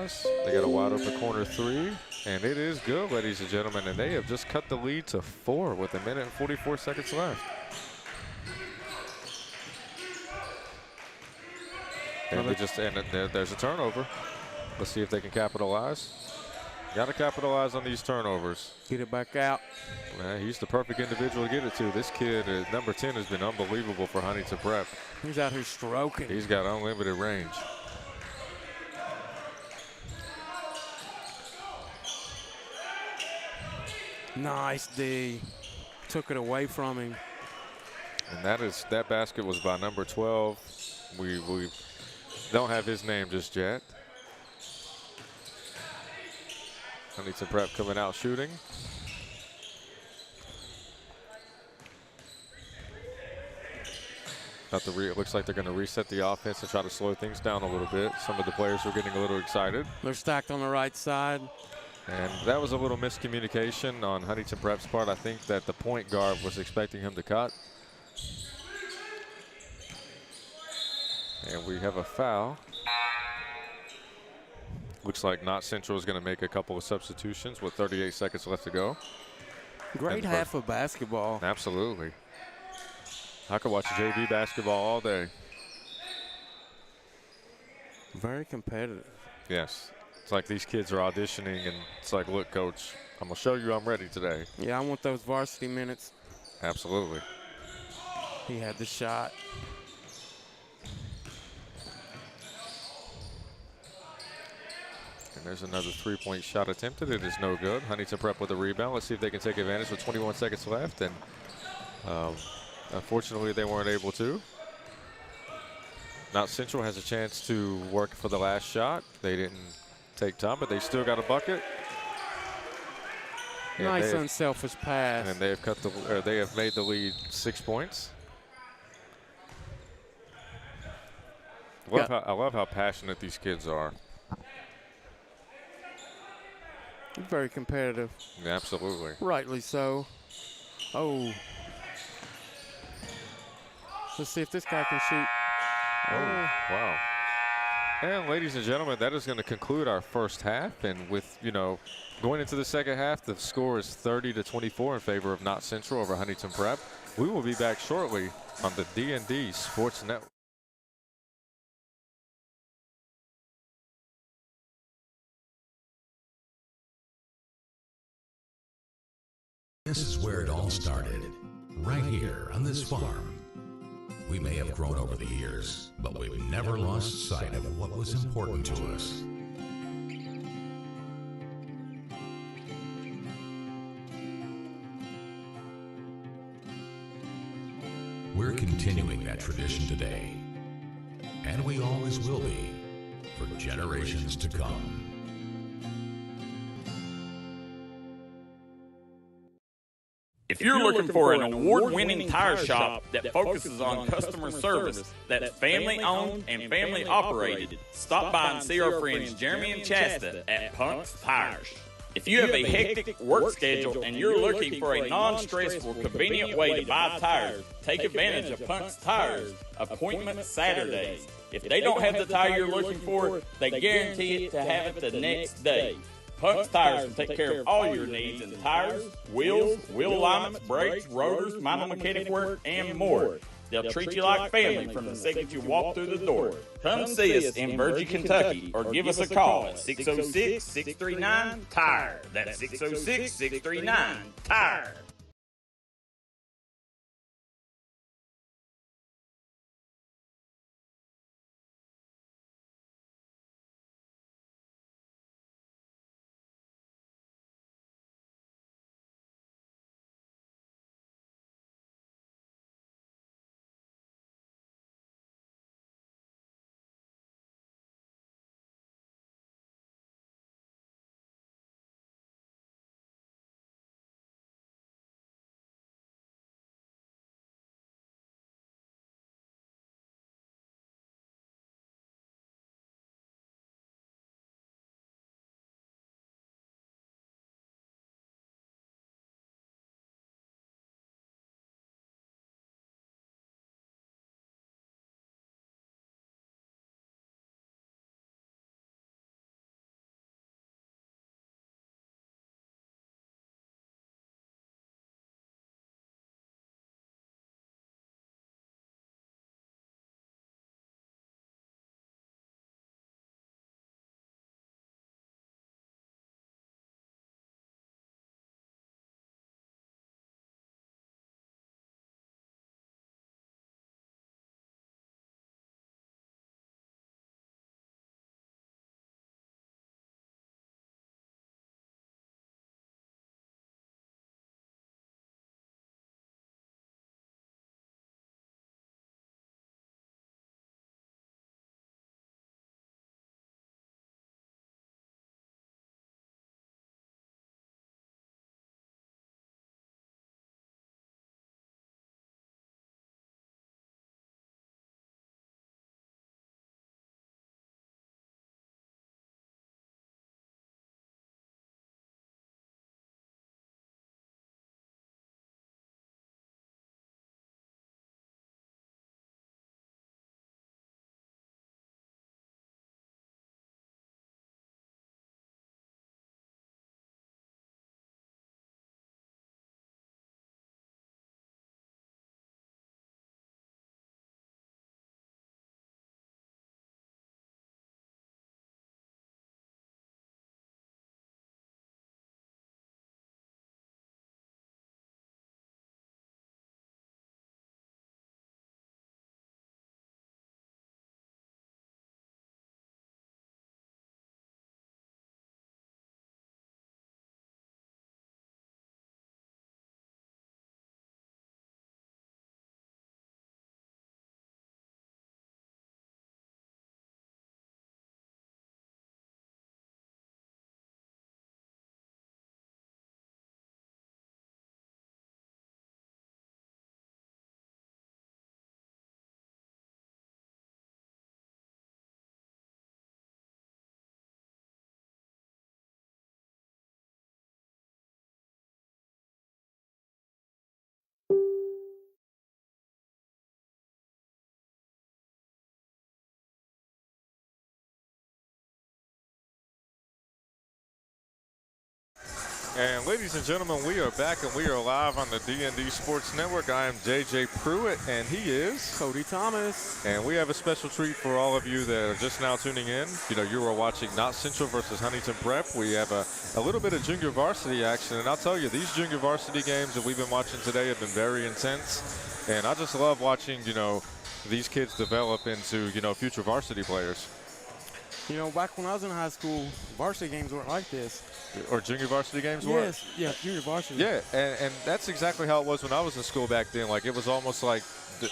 pass. They got a wide open corner three, and it is good, ladies and gentlemen. And they have just cut the lead to 4 with 1 minute and 44 seconds left. And there's a turnover. Let's see if they can capitalize. Got to capitalize on these turnovers. Get it back out. Man, he's the perfect individual to get it to. This kid, number 10, has been unbelievable for Huntington Prep. He's out here stroking. He's got unlimited range. Nice D. Took it away from him. And that basket was by number 12. We don't have his name just yet. Huntington Prep coming out shooting. It looks like they're going to reset the offense and try to slow things down a little bit. Some of the players are getting a little excited. They're stacked on the right side. And that was a little miscommunication on Huntington Prep's part. I think that the point guard was expecting him to cut. And we have a foul. Looks like Knott Central is going to make a couple of substitutions with 38 seconds left to go. Great half of basketball. Absolutely. I could watch JV basketball all day. Very competitive. Yes. It's like these kids are auditioning, and it's like, look, coach, I'm going to show you I'm ready today. Yeah, I want those varsity minutes. Absolutely. He had the shot. And there's another three-point shot attempted. It is no good. Huntington Prep with a rebound. Let's see if they can take advantage with 21 seconds left. And unfortunately, they weren't able to. Knott Central has a chance to work for the last shot. They didn't take time, but they still got a bucket. Nice unselfish pass. And they have they have made the lead 6 points. I love how passionate these kids are. Very competitive. Yeah, absolutely. Rightly so. Oh. Let's see if this guy can shoot. Oh, wow. And ladies and gentlemen, that is going to conclude our first half. And with, going into the second half, the score is 30-24 in favor of Knott Central over Huntington Prep. We will be back shortly on the D&D Sports Network. This is where it all started, right here on this farm. We may have grown over the years, but we've never lost sight of what was important to us. We're continuing that tradition today, and we always will be, for generations to come. If you're looking for an award-winning tire shop that focuses on customer service, that's family-owned and family-operated, stop by and see our friends Jeremy and Chasta at Punk's Tires. If you have a hectic work schedule and you're looking for a non-stressful, convenient way to buy tires, take advantage of Punk's Tires Appointment Saturdays. If they don't have the tire you're looking for, they guarantee it to have it the next day. Punk's Tires will take care of all your needs in tires, wheels, wheel alignments, brakes, rotors, minor mechanic work, and more. They'll treat you like family from the second you walk through the door. Come see us in Virgie, Kentucky, or give us a call at 606-639-TIRE. That's 606-639-TIRE. And ladies and gentlemen, we are back and we are live on the D&D Sports Network. I am JJ Pruitt and he is Cody Thomas. And we have a special treat for all of you that are just now tuning in. You know, you are watching Knott Central versus Huntington Prep. We have a little bit of junior varsity action, and I'll tell you, these junior varsity games that we've been watching today have been very intense. And I just love watching, you know, these kids develop into, you know, future varsity players. You know, back when I was in high school, varsity games weren't like this. Or junior varsity games were? Yes, yeah, junior varsity. Yeah, and that's exactly how it was when I was in school back then. Like, it was almost like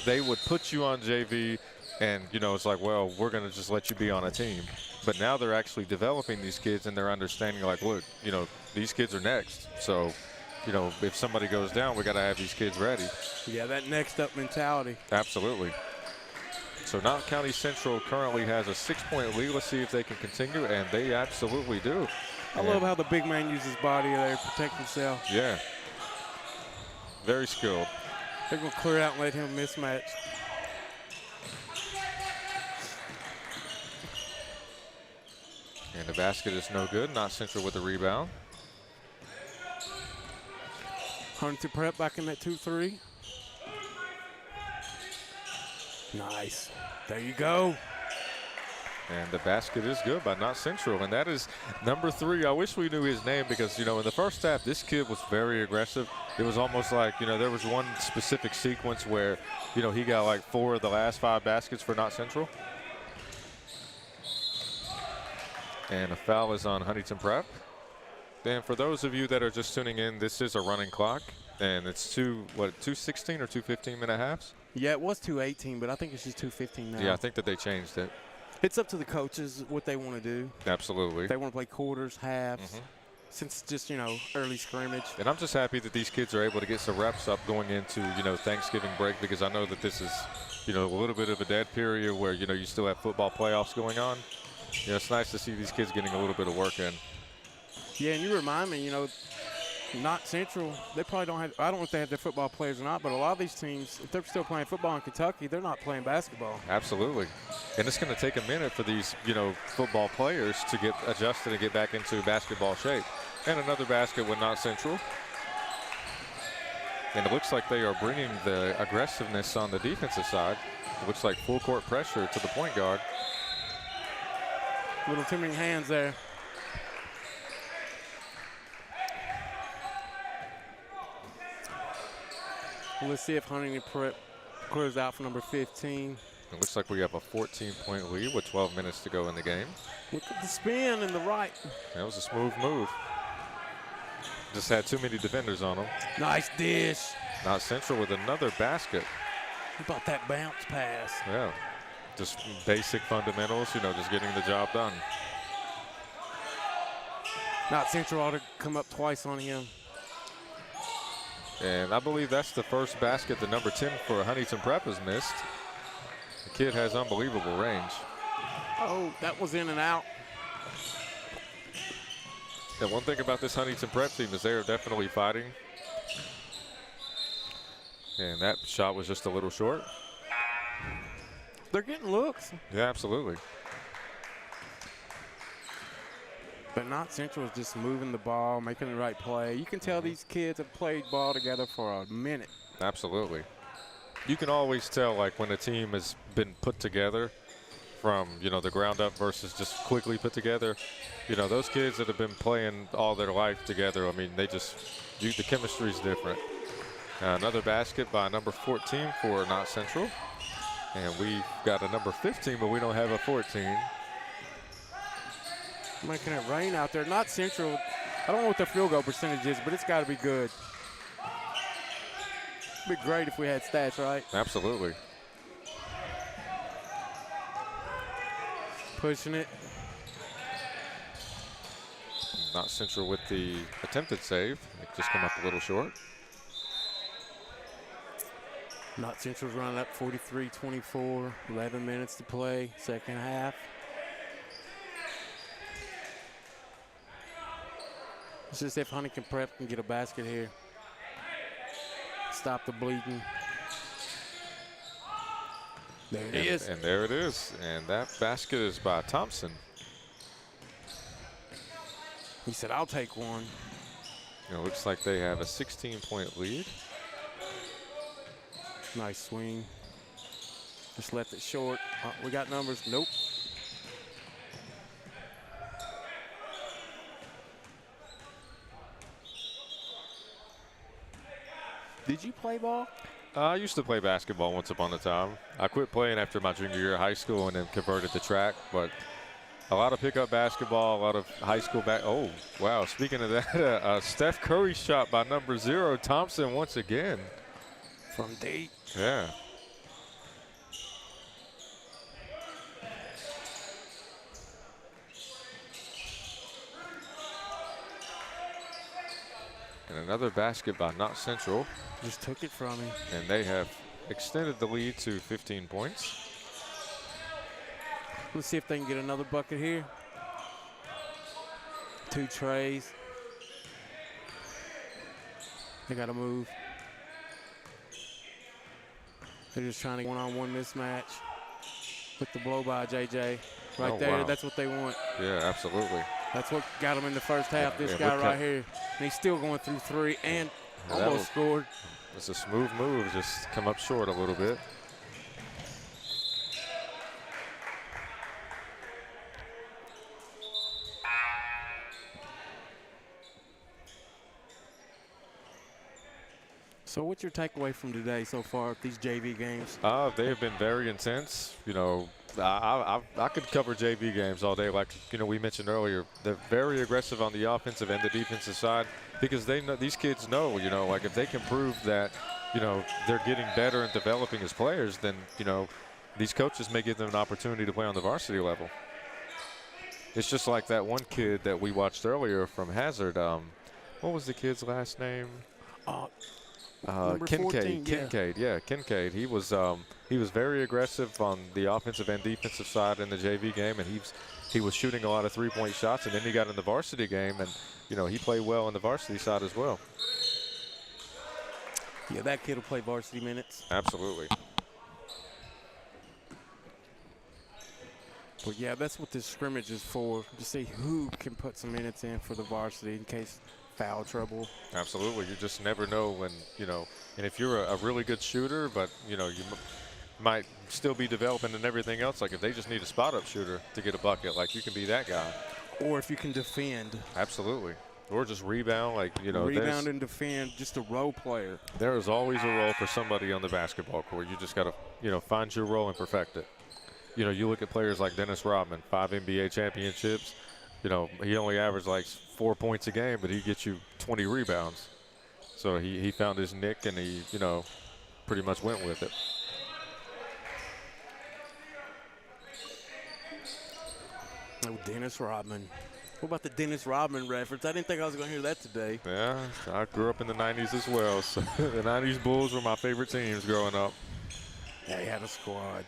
they would put you on JV, and, you know, it's like, well, we're going to just let you be on a team. But now they're actually developing these kids, and they're understanding, like, look, you know, these kids are next. So, you know, if somebody goes down, we got to have these kids ready. Yeah, that next up mentality. Absolutely. So Knott County Central currently has a 6-point lead. Let's see if they can continue, and they absolutely do. I love how the big man uses his body there to protect himself. Yeah. Very skilled. They're going to clear out and let him mismatch. And the basket is no good. Knott Central with the rebound. Huntington Prep back in that 2-3. Nice. There you go. And the basket is good by Knott Central, and that is number 3. I wish we knew his name because, you know, in the first half, this kid was very aggressive. It was almost like, you know, there was one specific sequence where, you know, he got like 4 of the last 5 baskets for Knott Central. And a foul is on Huntington Prep. And for those of you that are just tuning in, this is a running clock, and it's 2:16 or 2:15 minute halves? Yeah, it was 2:18, but I think it's just 2:15 now. Yeah, I think that they changed it. It's up to the coaches what they want to do. Absolutely. If they want to play quarters, halves, since it's just, you know, early scrimmage. And I'm just happy that these kids are able to get some reps up going into, you know, Thanksgiving break, because I know that this is, you know, a little bit of a dead period where, you know, you still have football playoffs going on. You know, it's nice to see these kids getting a little bit of work in. Yeah, and you remind me, you know, Knott Central, they probably don't have, I don't know if they have their football players or not, but a lot of these teams, if they're still playing football in Kentucky, they're not playing basketball. Absolutely. And it's going to take a minute for these, you know, football players to get adjusted and get back into basketball shape. And another basket with Knott Central. And it looks like they are bringing the aggressiveness on the defensive side. It looks like full court pressure to the point guard. A little too many hands there. Let's see if Huntington Prep clears out for number 15. It looks like we have a 14-point lead with 12 minutes to go in the game. Look at the spin in the right. That was a smooth move. Just had too many defenders on him. Nice dish. Knott Central with another basket. How about that bounce pass? Yeah, just basic fundamentals, you know, just getting the job done. Knott Central ought to come up twice on him. And I believe that's the first basket that number 10 for Huntington Prep has missed. The kid has unbelievable range. Oh, that was in and out. And one thing about this Huntington Prep team is they are definitely fighting. And that shot was just a little short. They're getting looks. Yeah, absolutely. But Knott Central is just moving the ball, making the right play. You can tell these kids have played ball together for a minute. Absolutely. You can always tell, like, when a team has been put together from, you know, the ground up versus just quickly put together. You know, those kids that have been playing all their life together, I mean, they just, the chemistry is different. Another basket by number 14 for Knott Central. And we've got a number 15, but we don't have a 14. Making it rain out there. Knott Central, I don't know what their field goal percentage is, but it's got to be good. It'd be great if we had stats, right? Absolutely. Pushing it. Knott Central with the attempted save. It just come up a little short. Knott Central's running up 43-24, 11 minutes to play, second half. Let's just see if Huntington Prep can get a basket here. Stop the bleeding. There it is. And there it is. And that basket is by Thompson. He said, I'll take one. It looks like they have a 16-point lead. Nice swing. Just left it short. We got numbers. Nope. Did you play ball? I used to play basketball once upon a time. I quit playing after my junior year of high school and then converted to track, but a lot of pickup basketball, a lot of high school oh, wow. Speaking of that, Steph Curry shot by number 0, Thompson once again. From deep. Yeah. And another basket by Knott Central. Just took it from him. And they have extended the lead to 15 points. Let's see if they can get another bucket here. 2 trays. They got to move. They're just trying to one-on-one mismatch. With the blow by JJ. Right there, wow. That's what they want. Yeah, absolutely. That's what got him in the first half. This guy right here. And he's still going through 3 and almost scored. It's a smooth move, just come up short a little bit. So what's your takeaway from today so far with these JV games? They have been very intense. You know, I could cover JV games all day. Like, you know, we mentioned earlier, they're very aggressive on the offensive and the defensive side because they know, these kids know, you know, like if they can prove that, you know, they're getting better and developing as players, then, you know, these coaches may give them an opportunity to play on the varsity level. It's just like that one kid that we watched earlier from Hazard. What was the kid's last name? Kincaid, yeah, Kincaid. He was very aggressive on the offensive and defensive side in the JV game, and he was shooting a lot of three-point shots. And then he got in the varsity game, and you know he played well on the varsity side as well. Yeah, that kid will play varsity minutes. Absolutely. But yeah, that's what this scrimmage is for, to see who can put some minutes in for the varsity in case foul trouble. Absolutely. You just never know when, you know, and if you're a really good shooter, but, you know, you might still be developing and everything else, like if they just need a spot-up shooter to get a bucket, like you can be that guy. Or if you can defend. Absolutely. Or just rebound, like, you know. Rebound and defend, just a role player. There is always a role for somebody on the basketball court. You just got to, you know, find your role and perfect it. You know, you look at players like Dennis Rodman, 5 NBA championships. You know, he only averaged like 4 points a game, but he gets you 20 rebounds. So he found his nick and he, you know, pretty much went with it. Oh, Dennis Rodman. What about the Dennis Rodman reference? I didn't think I was going to hear that today. Yeah, I grew up in the 90s as well. So the 90s Bulls were my favorite teams growing up. Yeah, he had a squad.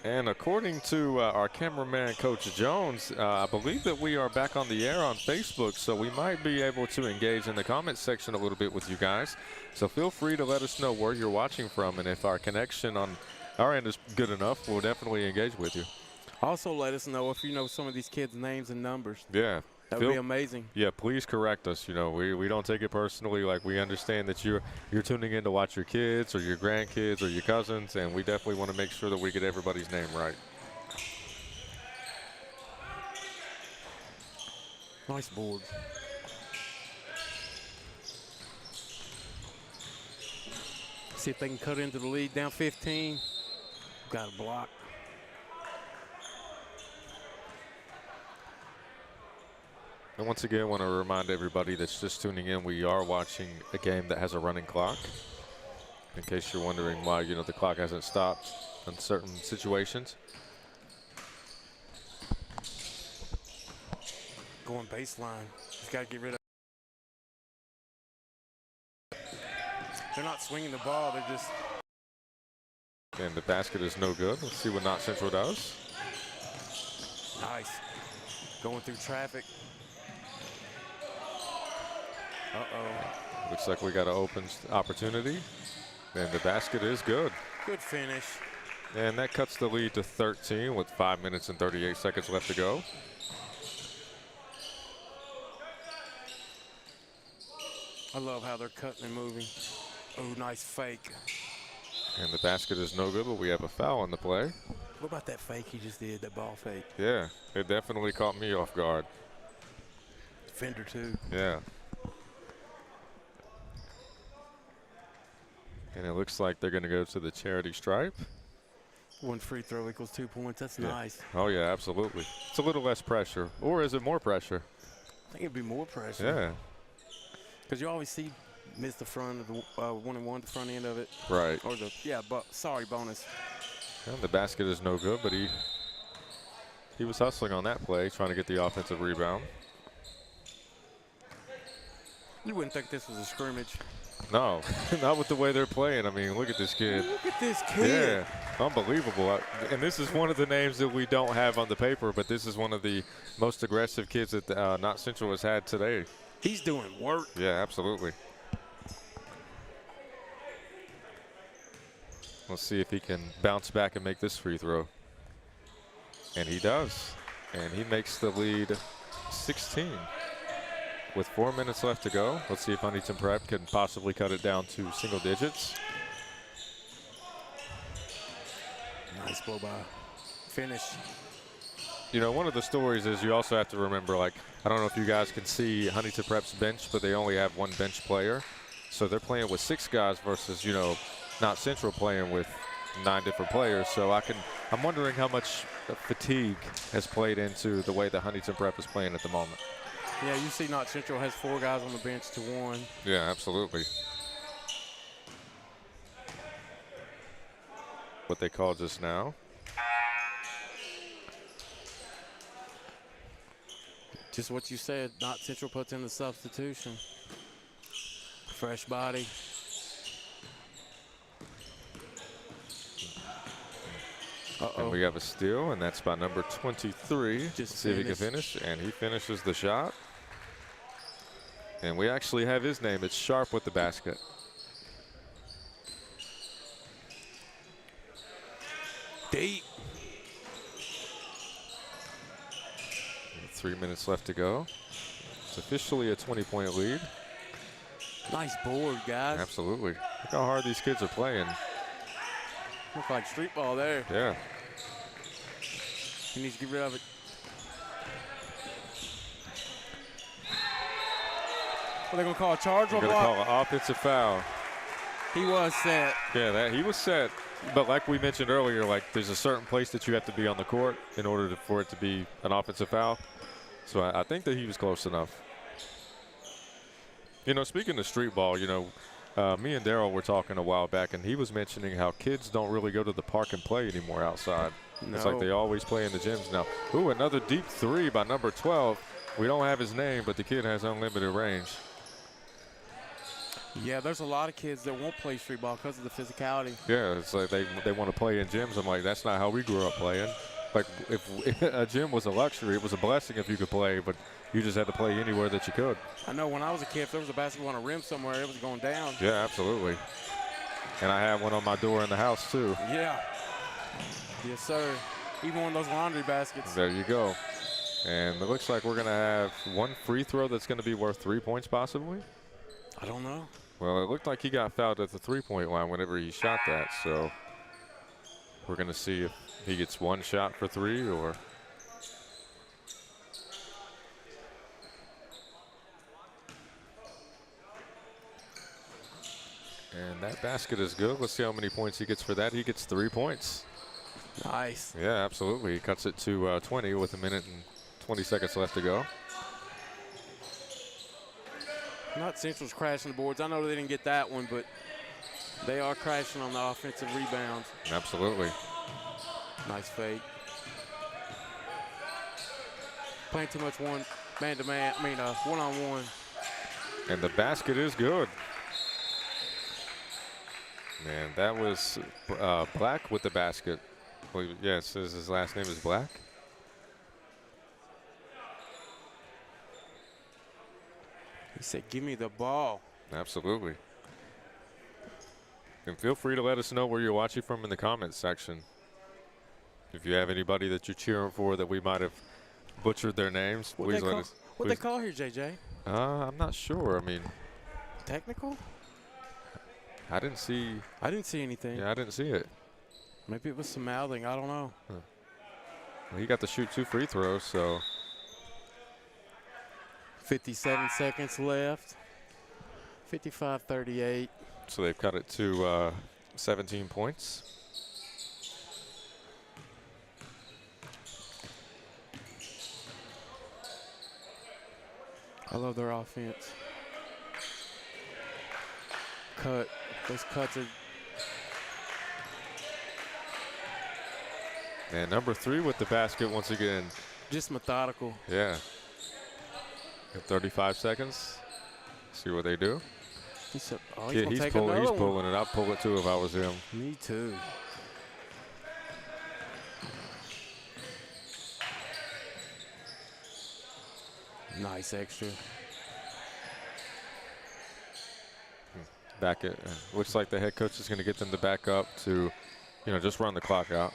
And according to our cameraman, Coach Jones, I believe that we are back on the air on Facebook, so we might be able to engage in the comments section a little bit with you guys. So feel free to let us know where you're watching from, and if our connection on our end is good enough, we'll definitely engage with you. Also let us know if you know some of these kids' names and numbers. Yeah. That would be amazing. Yeah, please correct us. You know, we don't take it personally. Like, we understand that you're tuning in to watch your kids or your grandkids or your cousins, and we definitely want to make sure that we get everybody's name right. Nice board. See if they can cut into the lead. Down 15. Got a block. And once again, I want to remind everybody that's just tuning in, we are watching a game that has a running clock. In case you're wondering why, you know, the clock hasn't stopped in certain situations. Going baseline. He's got to get rid of. They're not swinging the ball. They're just. And the basket is no good. Let's see what Knott Central does. Nice. Going through traffic. Uh-oh. Looks like we got an open opportunity. And the basket is good. Good finish. And that cuts the lead to 13 with 5 minutes and 38 seconds left to go. I love how they're cutting and moving. Oh, nice fake. And the basket is no good, but we have a foul on the play. What about that fake he just did, that ball fake? Yeah, it definitely caught me off guard. Defender, too. Yeah. And it looks like they're going to go to the charity stripe. 1 free throw equals 2 points. That's nice. Oh, yeah, absolutely. It's a little less pressure. Or is it more pressure? I think it'd be more pressure. Yeah. Because you always see miss the front of the 1-and-1, the front end of it. Right. Or the, bonus. And the basket is no good, but he was hustling on that play, trying to get the offensive rebound. You wouldn't think this was a scrimmage. No, not with the way they're playing. I mean, look at this kid. Look at this kid. Yeah, unbelievable. And this is one of the names that we don't have on the paper, but this is one of the most aggressive kids that Knott Central has had today. He's doing work. Yeah, absolutely. Let's see if he can bounce back and make this free throw. And he does. And he makes the lead 16. With 4 minutes left to go, let's see if Huntington Prep can possibly cut it down to single digits. Nice blow by. Finish. You know, one of the stories is you also have to remember, like, I don't know if you guys can see Huntington Prep's bench, but they only have 1 bench player. So they're playing with 6 guys versus, you know, Knott Central playing with 9 different players. So I'm wondering how much fatigue has played into the way that Huntington Prep is playing at the moment. Yeah, you see Knott Central has 4 guys on the bench to 1. Yeah, absolutely. What they call just now. Just what you said, Knott Central puts in the substitution. Fresh body. And we have a steal, and that's by number 23. Just see if he can finish, and he finishes the shot. And we actually have his name. It's Sharp with the basket. Deep. 3 minutes left to go. It's officially a 20-point lead. Nice board, guys. Absolutely. Look how hard these kids are playing. Look like street ball there. Yeah. He needs to get rid of it. Are they going to call a charge or They're going to block? call an offensive foul. He was set. Yeah, he was set. But like we mentioned earlier, like there's a certain place that you have to be on the court in order for it to be an offensive foul. So I think that he was close enough. You know, speaking of street ball, you know, me and Daryl were talking a while back, and he was mentioning how kids don't really go to the park and play anymore outside. No. It's like they always play in the gyms now. Ooh, another deep 3 by number 12. We don't have his name, but the kid has unlimited range. Yeah, there's a lot of kids that won't play street ball because of the physicality. Yeah, it's like they want to play in gyms. I'm like, that's not how we grew up playing. Like, if a gym was a luxury, it was a blessing if you could play, but you just had to play anywhere that you could. I know when I was a kid, if there was a basketball on a rim somewhere, it was going down. Yeah, absolutely. And I have one on my door in the house, too. Yeah. Yes, sir. Even one of those laundry baskets. There you go. And it looks like we're going to have 1 free throw that's going to be worth 3 points possibly. I don't know. Well, it looked like he got fouled at the 3-point line whenever he shot that, so we're going to see if he gets 1 shot for 3 or. And that basket is good. Let's see how many points he gets for that. He gets 3 points. Nice. Yeah, absolutely. He cuts it to 20 with 1 minute and 20 seconds left to go. Knott Central's crashing the boards. I know they didn't get that one, but they are crashing on the offensive rebounds. Absolutely. Nice fake. Playing too much man-to-man, one-on-one. And the basket is good. Man, that was Black with the basket. Well, yeah, it says his last name is Black. He said, give me the ball. Absolutely. And feel free to let us know where you're watching from in the comments section. If you have anybody that you're cheering for that we might have butchered their names, please let us. What they call here, JJ? I'm not sure. I mean, Technical? I didn't see. I didn't see anything. Yeah, I didn't see it. Maybe it was some mouthing. I don't know. Well, he got to shoot 2 free throws, so 57 seconds left. 55-38. so they've cut it to 17 points. I love their offense. Cut. Those cuts are. And number 3 with the basket once again. Just methodical. Yeah. Got 35 seconds. See what they do. He's Yeah, gonna take he's another one. pulling it. I'd pull it too if I was him. Me too. Nice extra. Back it. Looks like the head coach is going to get them to back up to, just run the clock out.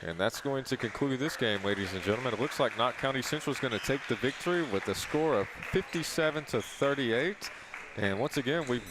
And that's going to conclude this game, ladies and gentlemen. It looks like Knott County Central is going to take the victory with a score of 57-38. And once again, we've